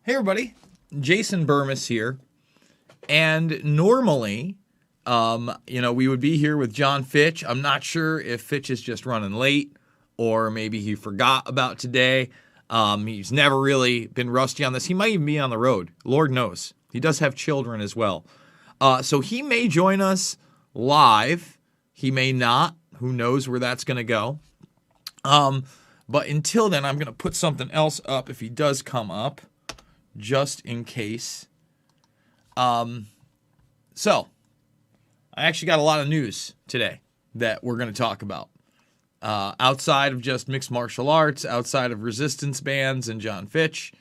Hey everybody, Jason Burmis here, and normally, we would be here with John Fitch. I'm not sure if Fitch is just running late, or maybe he forgot about today. He's never really been rusty on this. He might even be on the road. Lord knows. He does have children as well. So he may join us live. He may not. Who knows where that's going to go. But until then, I'm going to put something else up if he does come up, just in case. So, I actually got a lot of news today that we're going to talk about. Outside of just mixed martial arts, outside of resistance bands and John Fitch.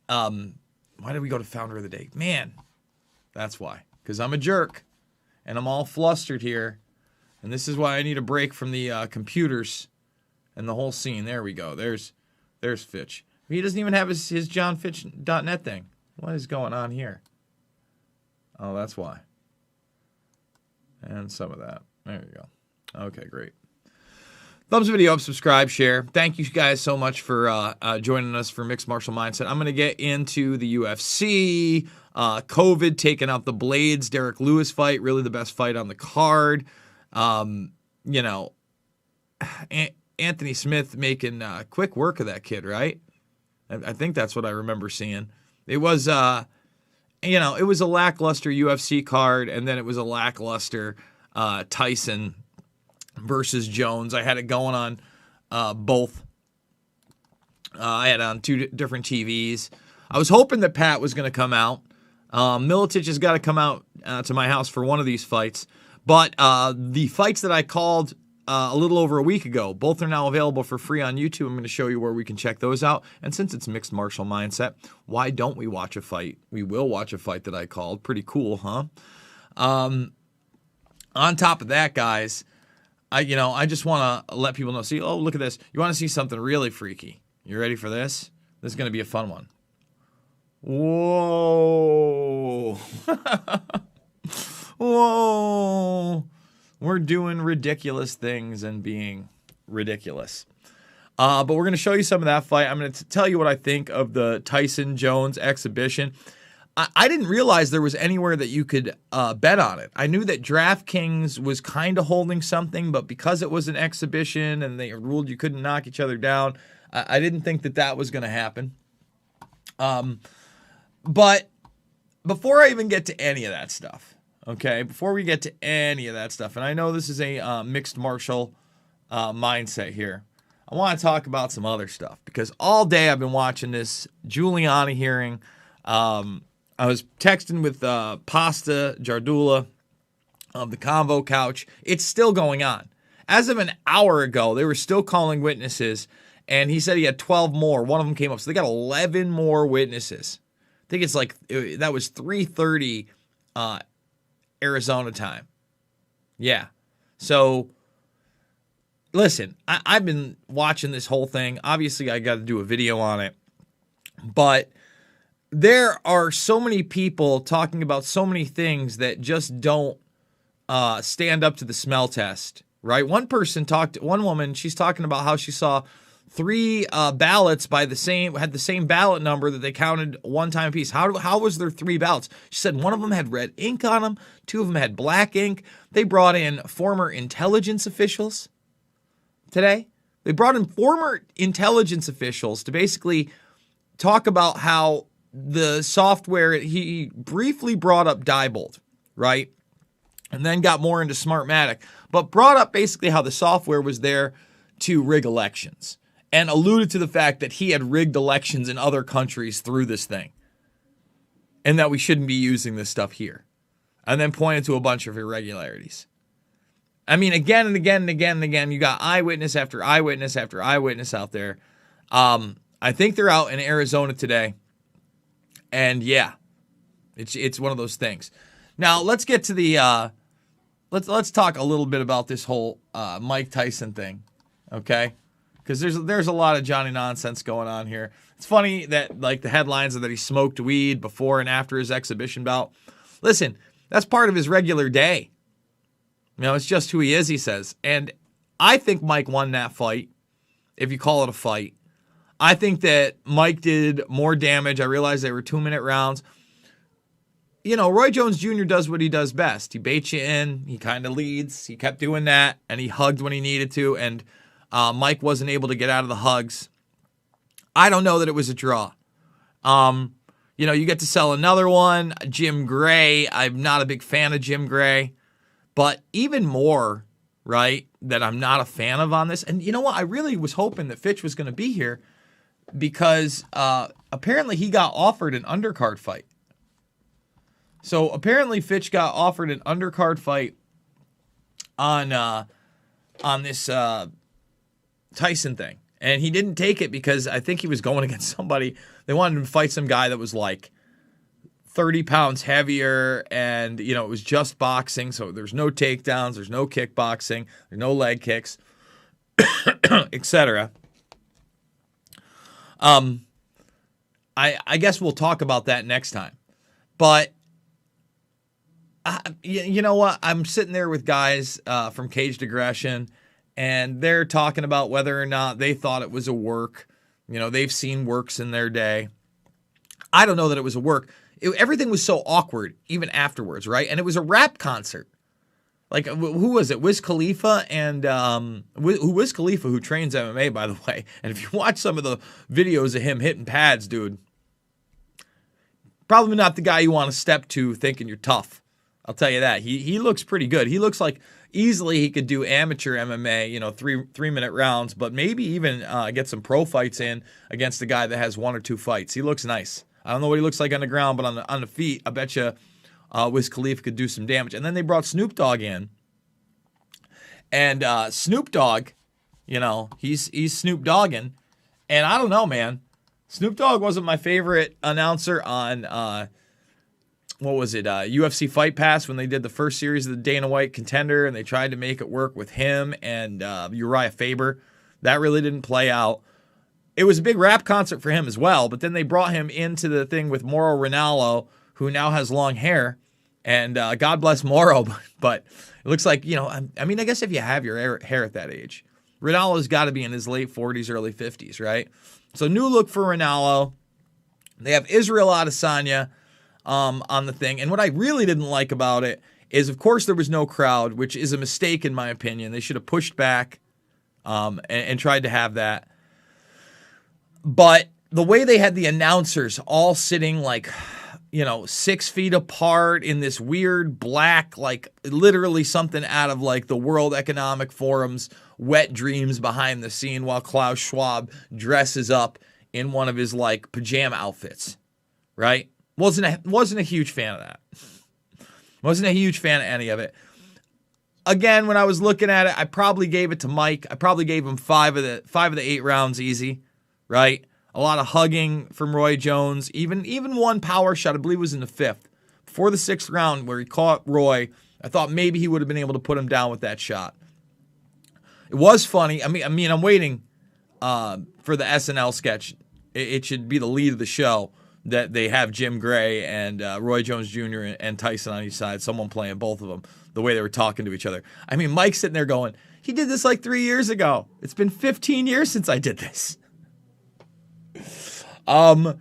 Why did we go to Founder of the Day? Man, that's why. Because I'm a jerk, and I'm all flustered here. And this is why I need a break from the computers and the whole scene. There we go. There's Fitch. He doesn't even have his johnfitch.net thing. What is going on here? Oh, that's why. And some of that. There you go. Okay, great. Thumbs the video up, subscribe, share. Thank you guys so much for joining us for Mixed Martial Mindset. I'm going to get into the UFC, COVID taking out the Blades, Derek Lewis fight, really the best fight on the card. Anthony Smith making quick work of that kid, right? I think that's what I remember seeing. It was, it was a lackluster UFC card, and then it was a lackluster Tyson Vs Jones. I had it going on both. I had it on two different TVs. I was hoping that Pat was going to come out. Miletich has got to come out to my house for one of these fights. But the fights that I called a little over a week ago, both are now available for free on YouTube. I'm going to show you where we can check those out. And since it's Mixed Martial Mindset, why don't we watch a fight? We will watch a fight that I called. Pretty cool, huh? On top of that, guys, I just want to let people know. See, oh, look at this. You want to see something really freaky? You ready for this? This is going to be a fun one. Whoa. Whoa. We're doing ridiculous things and being ridiculous. But we're going to show you some of that fight. I'm going to tell you what I think of the Tyson Jones exhibition. I didn't realize there was anywhere that you could bet on it. I knew that DraftKings was kind of holding something, but because it was an exhibition and they ruled you couldn't knock each other down, I didn't think that was going to happen. But before I even get to any of that stuff, okay, before we get to any of that stuff, and I know this is a mixed martial mindset here, I want to talk about some other stuff because all day I've been watching this Giuliani hearing. I was texting with Pasta Jardula of the Convo Couch. It's still going on. As of an hour ago, they were still calling witnesses, and he said he had 12 more. One of them came up, so they got 11 more witnesses. I think it's like that was 3:30 Arizona time. Yeah. So, listen, I've been watching this whole thing. Obviously, I got to do a video on it. But there are so many people talking about so many things that just don't stand up to the smell test, right? One woman, she's talking about how she saw 3 ballots had the same ballot number that they counted one time apiece. How was there 3 ballots? She said one of them had red ink on them, 2 of them had black ink. They brought in former intelligence officials today. They brought in former intelligence officials to basically talk about how the software, he briefly brought up Diebold, right? And then got more into Smartmatic, but brought up basically how the software was there to rig elections and alluded to the fact that he had rigged elections in other countries through this thing and that we shouldn't be using this stuff here. And then pointed to a bunch of irregularities. I mean, again and again and again and again, you got eyewitness after eyewitness after eyewitness out there. I think they're out in Arizona today. And yeah, it's one of those things. Now let's get to the let's talk a little bit about this whole Mike Tyson thing, okay? Because there's a lot of Johnny nonsense going on here. It's funny that like the headlines are that he smoked weed before and after his exhibition bout. Listen, that's part of his regular day. It's just who he is, he says. And I think Mike won that fight, if you call it a fight. I think that Mike did more damage. I realized they were 2-minute rounds. You know, Roy Jones Jr. does what he does best. He baits you in. He kind of leads. He kept doing that, and he hugged when he needed to, and Mike wasn't able to get out of the hugs. I don't know that it was a draw. You know, you get to sell another one. Jim Gray, I'm not a big fan of Jim Gray, but even more, right, that I'm not a fan of on this. And you know what? I really was hoping that Fitch was going to be here because apparently he got offered an undercard fight. So apparently Fitch got offered an undercard fight on this Tyson thing. And he didn't take it because I think he was going against somebody. They wanted him to fight some guy that was like 30 pounds heavier. And, you know, it was just boxing. So there's no takedowns. There's no kickboxing. There's no leg kicks, etc. I guess we'll talk about that next time. But you know what? I'm sitting there with guys from Caged Aggression, and they're talking about whether or not they thought it was a work. You know, they've seen works in their day. I don't know that it was a work. Everything was so awkward, even afterwards, right? And it was a rap concert. Like, who was it? Wiz Khalifa and Wiz Khalifa, who trains MMA, by the way. And if you watch some of the videos of him hitting pads, dude, probably not the guy you want to step to thinking you're tough. I'll tell you that. He looks pretty good. He looks like easily he could do amateur MMA, you know, 3-minute rounds, but maybe even get some pro fights in against a guy that has 1 or 2 fights. He looks nice. I don't know what he looks like on the ground, but on the feet, I bet you Wiz Khalifa could do some damage. And then they brought Snoop Dogg in. And Snoop Dogg, you know, he's Snoop Dogging. And I don't know, man. Snoop Dogg wasn't my favorite announcer on what was it, UFC Fight Pass when they did the first series of the Dana White Contender, and they tried to make it work with him and Uriah Faber. That really didn't play out. It was a big rap concert for him as well, but then they brought him into the thing with Mauro Ranallo, who now has long hair, and God bless Mauro, but it looks like, you know, I mean, I guess if you have your hair at that age, Ranallo's got to be in his late 40s, early 50s, right? So new look for Ranallo. They have Israel Adesanya on the thing. And what I really didn't like about it is, of course, there was no crowd, which is a mistake in my opinion. They should have pushed back and tried to have that. But the way they had the announcers all sitting like, you know, 6 feet apart in this weird black, like literally something out of like the World Economic Forum's wet dreams behind the scene, while Klaus Schwab dresses up in one of his like pajama outfits, right? Wasn't a huge fan of that. Wasn't a huge fan of any of it. Again, when I was looking at it, I probably gave it to Mike. I probably gave him 5 of the 8 rounds easy, right? A lot of hugging from Roy Jones. Even one power shot, I believe, was in the 5th. Before the 6th round where he caught Roy, I thought maybe he would have been able to put him down with that shot. It was funny. I mean, I'm waiting for the SNL sketch. It should be the lead of the show that they have Jim Gray and Roy Jones Jr. and Tyson on each side, someone playing both of them, the way they were talking to each other. I mean, Mike's sitting there going, he did this like 3 years ago. It's been 15 years since I did this. And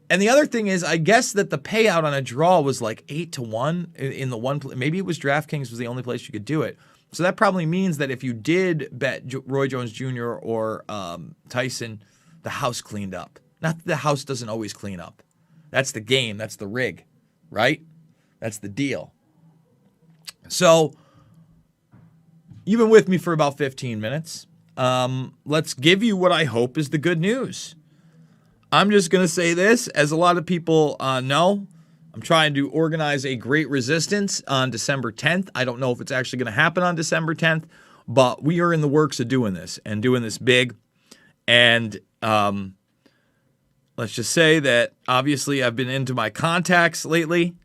the other thing is, I guess that the payout on a draw was like 8-1 in the one. Maybe it was DraftKings was the only place you could do it. So that probably means that if you did bet Roy Jones Jr. or Tyson, the house cleaned up. Not that the house doesn't always clean up. That's the game. That's the rig, right? That's the deal. So you've been with me for about 15 minutes. Let's give you what I hope is the good news. I'm just going to say this, as a lot of people know, I'm trying to organize a great resistance on December 10th. I don't know if it's actually going to happen on December 10th, but we are in the works of doing this and doing this big. And let's just say that obviously I've been into my contacts lately.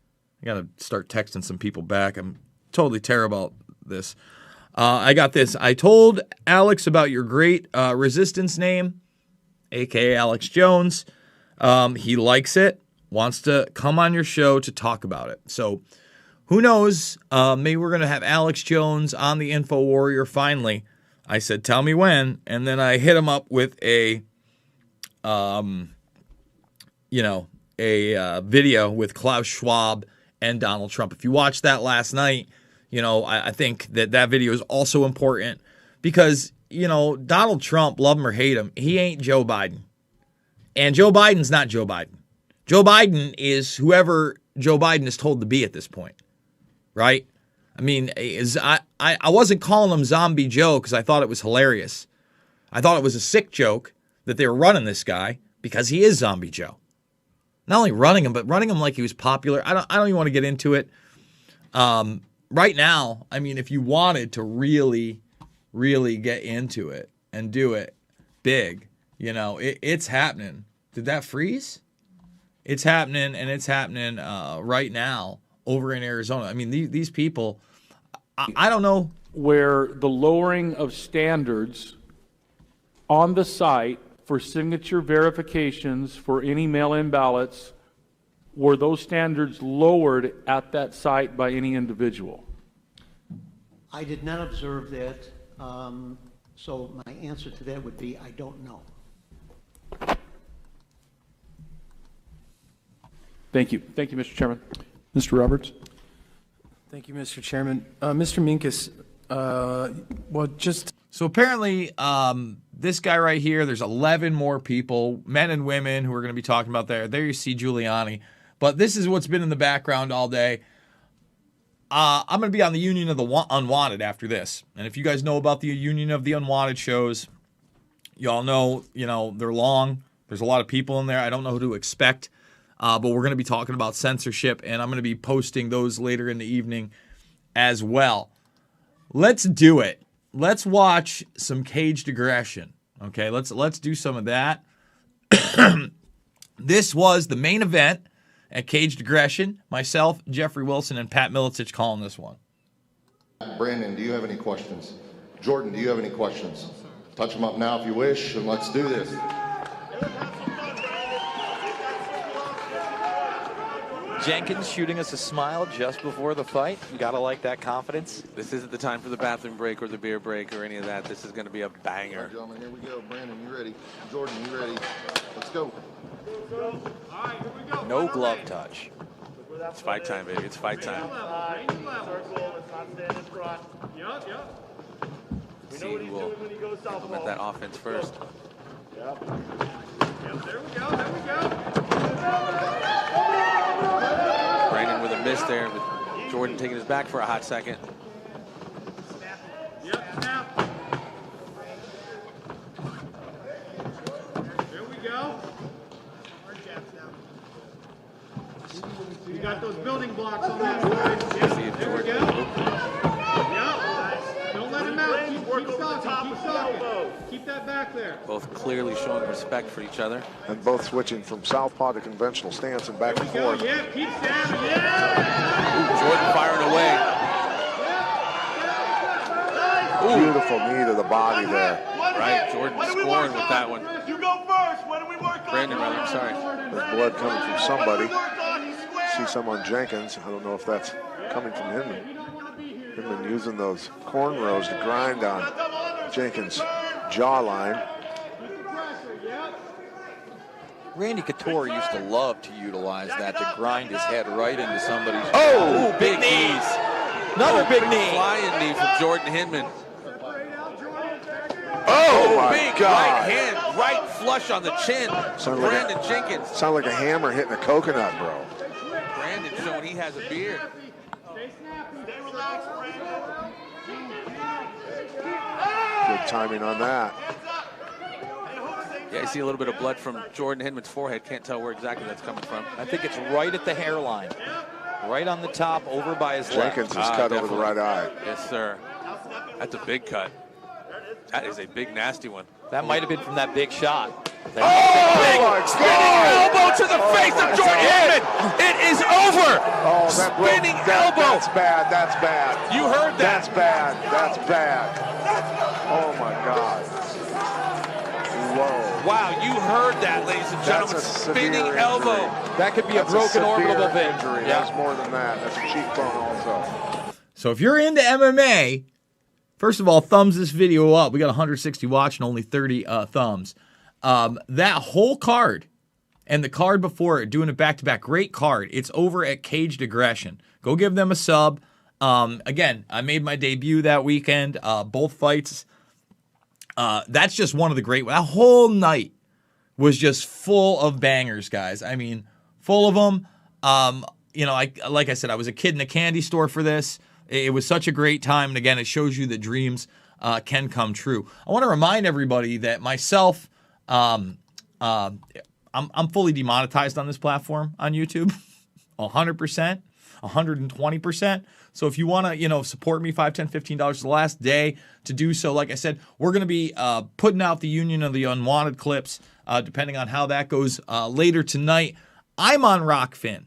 I got to start texting some people back. I'm totally terrible about this. I got this. I told Alex about your great resistance name, a.k.a. Alex Jones. He likes it, wants to come on your show to talk about it. So who knows? Maybe we're going to have Alex Jones on the Info Warrior finally. I said, tell me when. And then I hit him up with a a video with Klaus Schwab and Donald Trump. If you watched that last night, I think that video is also important because, Donald Trump, love him or hate him, he ain't Joe Biden. And Joe Biden's not Joe Biden. Joe Biden is whoever Joe Biden is told to be at this point, right? I mean, I wasn't calling him Zombie Joe because I thought it was hilarious. I thought it was a sick joke that they were running this guy because he is Zombie Joe. Not only running him, but running him like he was popular. I don't even want to get into it. Right now, I mean, if you wanted to really, really get into it and do it big, it's happening. Did that freeze? It's happening, and it's happening right now over in Arizona. I mean, these people, I don't know. Where the lowering of standards on the site for signature verifications for any mail-in ballots, were those standards lowered at that site by any individual? I did not observe that, so my answer to that would be I don't know. Thank you. Thank you, Mr. Chairman. Mr. Roberts. Thank you, Mr. Chairman. Mr. Minkus, So apparently, this guy right here, there's 11 more people, men and women, who are going to be talking about there. There you see Giuliani. But this is what's been in the background all day. I'm going to be on the Union of the Unwanted after this. And if you guys know about the Union of the Unwanted shows, y'all know, they're long. There's a lot of people in there. I don't know who to expect. But we're going to be talking about censorship, and I'm going to be posting those later in the evening as well. Let's do it. Let's watch some caged aggression. Okay, let's do some of that. This was the main event at Caged Aggression. Myself, Jeffrey Wilson, and Pat Milicic calling this one. Brandon, do you have any questions? Jordan, do you have any questions? Touch them up now if you wish, and let's do this. Jenkins shooting us a smile just before the fight. You gotta like that confidence. This isn't the time for the bathroom break or the beer break or any of that. This is going to be a banger. All right, gentlemen, here we go. Brandon, you ready? Jordan, you ready? Let's go. No glove touch. It's fight time, baby. It's fight time. See who will implement that offense first. There we go. Brandon with a miss there, with Jordan taking his back for a hot second. Snap. There we go. You got those building blocks on that side. Yep. There we go. Yep. Don't let him out. Keep stalking. Keep that back there. Both clearly showing respect for each other. And both switching from southpaw to conventional stance and back and forth. Yeah, keep stabbing. Yeah. Ooh, Jordan firing away. Beautiful knee to the body there. Right, Jordan scoring with that one. You go first. What do we work on? Brandon, rather, I'm sorry. There's blood coming from somebody. See some on Jenkins. I don't know if that's coming from Hinman. Hinman using those cornrows to grind on Jenkins' jawline. Randy Couture used to love to utilize that to grind his head right into somebody's. Oh, big knees. Another big knee. Flying knee from Jordan Hinman. Oh, my big God. Right hand, right flush on the chin. Brandon Jenkins. Sound like a hammer hitting a coconut, bro. Brandon showing he has a beard. Good timing on that. Yeah, you see a little bit of blood from Jordan Hinman's forehead. Can't tell where exactly that's coming from. I think it's right at the hairline. Right on the top, over by his left. Jenkins is cut over the right eye. Yes, sir. That's a big cut. That is a big, nasty one. That might have been from that big shot. Big spinning elbow to the face of Jordan Hinman. It is over. Oh, spinning elbow. That's bad. That's bad. You heard that. That's bad. That's bad. Oh, my God. Whoa. Wow, you heard that, ladies and gentlemen. Spinning elbow. That could be a broken orbital vein. Injury. Yeah. That's more than that. That's a cheekbone also. So if you're into MMA, first of all, thumbs this video up. We got 160 watch and only 30 thumbs. That whole card and the card before it, doing it back-to-back, great card. It's over at Caged Aggression. Go give them a sub. Again, I made my debut that weekend. Both fights. That's just one of the great. That whole night was just full of bangers, guys. I mean, full of them. Like I said, I was a kid in a candy store for this. It was such a great time. And again, it shows you that dreams can come true. I want to remind everybody that myself, I'm fully demonetized on this platform on YouTube, 100%, 120%. So if you want to, support me, $5, $10, $15 the last day to do so. Like I said, we're going to be putting out the Union of the Unwanted clips, depending on how that goes later tonight. I'm on Rockfin.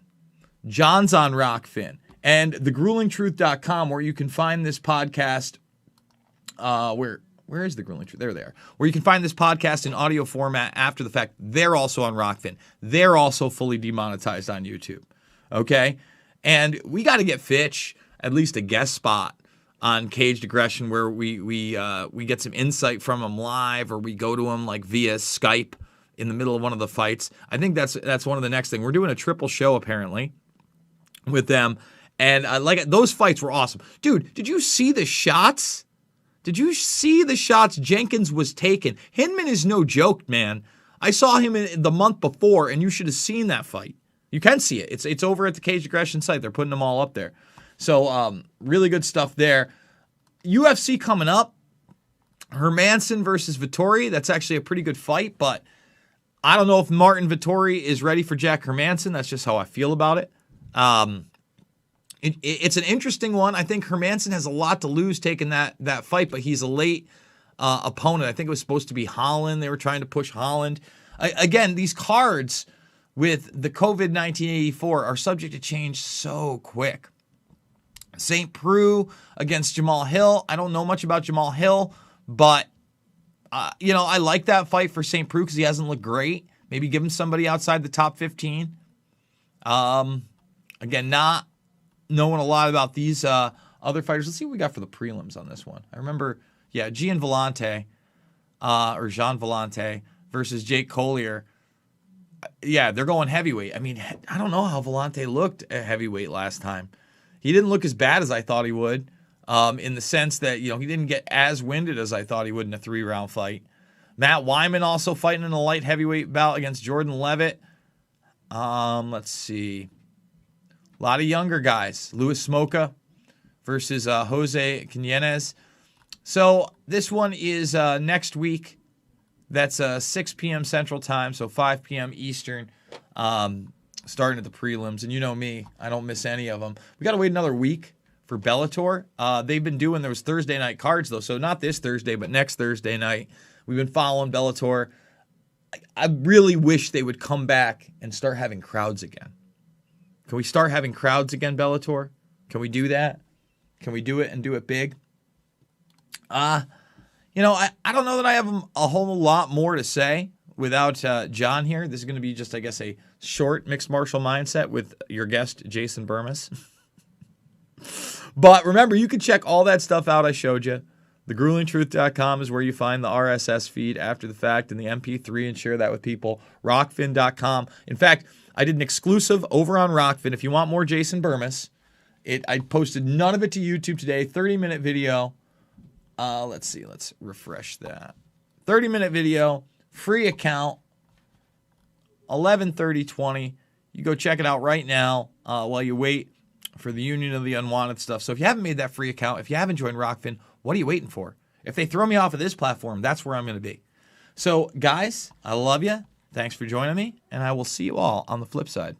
John's on Rockfin. And thegruelingtruth.com, where you can find this podcast. Where is the Grueling Truth? There they are. Where you can find this podcast in audio format after the fact. They're also on Rockfin. They're also fully demonetized on YouTube. Okay? And we got to get Fitch at least a guest spot on Caged Aggression, where we get some insight from him live, or we go to him like via Skype in the middle of one of the fights. I think that's one of the next thing. We're doing a triple show apparently with them, and those fights were awesome. Dude, did you see the shots? Did you see the shots Jenkins was taking? Hinman is no joke, man. I saw him the month before, and you should have seen that fight. You can see it. It's over at the Caged Aggression site. They're putting them all up there. So really good stuff there. UFC coming up. Hermanson versus Vettori. That's actually a pretty good fight, but I don't know if Martin Vettori is ready for Jack Hermanson. That's just how I feel about it. It's an interesting one. I think Hermanson has a lot to lose taking that fight, but he's a late opponent. I think it was supposed to be Holland. They were trying to push Holland. Again, these cards with the COVID-1984 are subject to change so quick. St. Preux against Jamal Hill. I don't know much about Jamal Hill, but, I like that fight for St. Preux because he hasn't looked great. Maybe give him somebody outside the top 15. Again, not knowing a lot about these other fighters. Let's see what we got for the prelims on this one. I remember, Jean Vellante versus Jake Collier. Yeah, they're going heavyweight. I mean, I don't know how Vellante looked at heavyweight last time. He didn't look as bad as I thought he would, in the sense that, he didn't get as winded as I thought he would in a 3-round fight. Matt Wyman also fighting in a light heavyweight bout against Jordan Levitt. Let's see. A lot of younger guys. Luis Smoka versus Jose Quinones. So this one is next week. That's 6 p.m. Central Time, so 5 p.m. Eastern, starting at the prelims. And you know me, I don't miss any of them. We got to wait another week for Bellator. They've been doing those Thursday night cards, though, so not this Thursday, but next Thursday night. We've been following Bellator. I really wish they would come back and start having crowds again. Can we start having crowds again, Bellator? Can we do that? Can we do it and do it big? I don't know that I have a whole lot more to say without John here. This is going to be just, I guess, a short mixed martial mindset with your guest, Jason Burmis. But remember, you can check all that stuff out I showed you. TheGruelingTruth.com is where you find the RSS feed after the fact and the MP3 and share that with people. Rockfin.com. In fact, I did an exclusive over on Rockfin. If you want more Jason Burmis, I posted none of it to YouTube today. 30-minute video. Let's see. Let's refresh that. 30-minute video, free account, 11/30/20. You go check it out right now while you wait for the Union of the Unwanted stuff. So if you haven't made that free account, if you haven't joined Rockfin, what are you waiting for? If they throw me off of this platform, that's where I'm going to be. So, guys, I love you. Thanks for joining me, and I will see you all on the flip side.